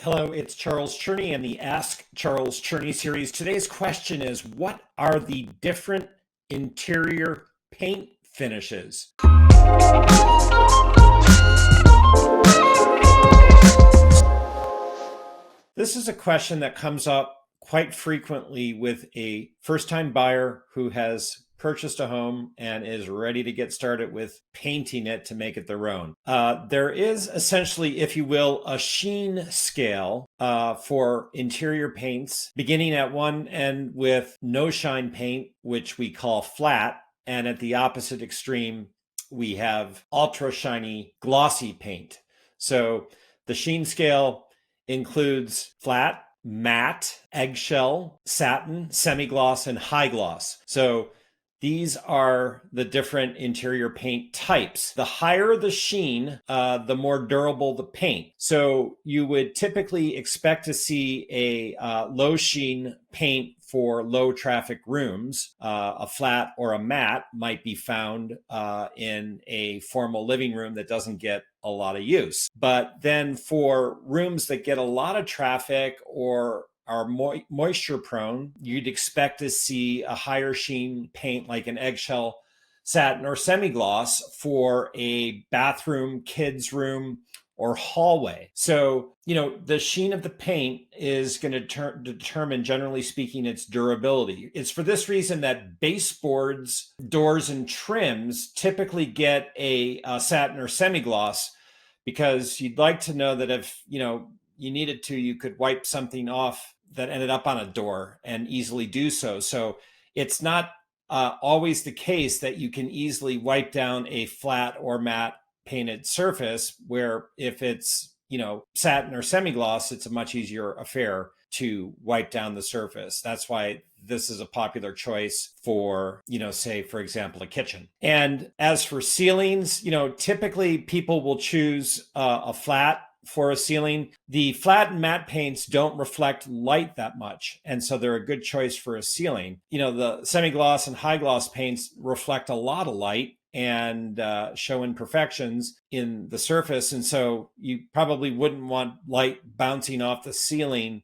Hello, it's Charles Cherney and the Ask Charles Cherney series. Today's question is, what are the different interior paint finishes? This is a question that comes up quite frequently with a first-time buyer who has purchased a home and is ready to get started with painting it to make it their own. There is essentially, if you will, a Sheen scale for interior paints, beginning at one end with no shine paint, which we call flat, and at the opposite extreme, we have ultra shiny glossy paint. So the Sheen scale includes flat, matte, eggshell, satin, semi-gloss, and high gloss. So these are the different interior paint types. The higher the sheen, the more durable the paint. So you would typically expect to see a low sheen paint for low traffic rooms. A flat or a matte might be found in a formal living room that doesn't get a lot of use. But then for rooms that get a lot of traffic or are moisture prone, you'd expect to see a higher sheen paint like an eggshell, satin, or semi-gloss for a bathroom, kids' room, or hallway. So, the sheen of the paint is going to determine, generally speaking, its durability. It's for this reason that baseboards, doors, and trims typically get a satin or semi-gloss, because you'd like to know that if, you needed to, you could wipe something off that ended up on a door and easily do so. So it's not always the case that you can easily wipe down a flat or matte painted surface, where if it's, satin or semi-gloss, it's a much easier affair to wipe down the surface. That's why this is a popular choice for, say, for example, a kitchen. And as for ceilings, typically people will choose a flat for a ceiling. The flat and matte paints don't reflect light that much, and so they're a good choice for a ceiling. The semi-gloss and high gloss paints reflect a lot of light and show imperfections in the surface, and so you probably wouldn't want light bouncing off the ceiling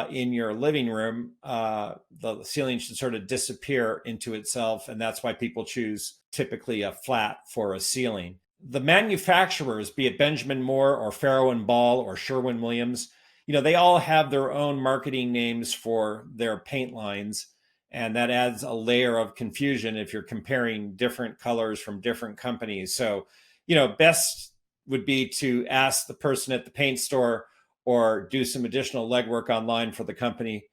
in your living room. The ceiling should sort of disappear into itself, and that's why people choose typically a flat for a ceiling. The manufacturers, be it Benjamin Moore or Farrow and Ball or Sherwin-Williams, they all have their own marketing names for their paint lines. And that adds a layer of confusion if you're comparing different colors from different companies. So, best would be to ask the person at the paint store or do some additional legwork online for the company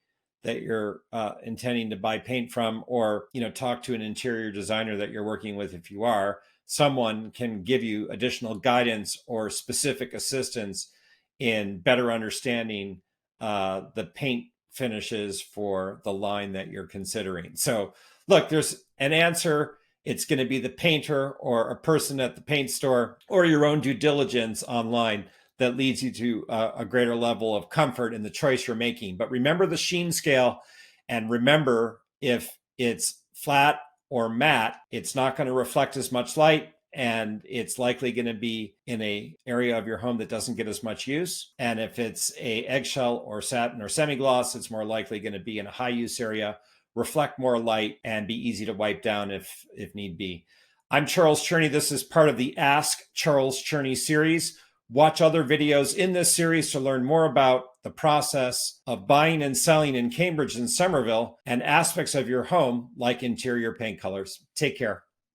that you're intending to buy paint from, or, talk to an interior designer that you're working with if you are. Someone can give you additional guidance or specific assistance in better understanding the paint finishes for the line that you're considering. So look, there's an answer. It's going to be the painter or a person at the paint store or your own due diligence online that leads you to a greater level of comfort in the choice you're making. But remember the Sheen scale, and remember, if it's flat or matte, it's not going to reflect as much light, and it's likely going to be in an area of your home that doesn't get as much use. And if it's a eggshell or satin or semi-gloss, it's more likely going to be in a high use area, reflect more light, and be easy to wipe down if need be. I'm Charles Cherney. This is part of the Ask Charles Cherney series. Watch other videos in this series to learn more about the process of buying and selling in Cambridge and Somerville and aspects of your home like interior paint colors. Take care.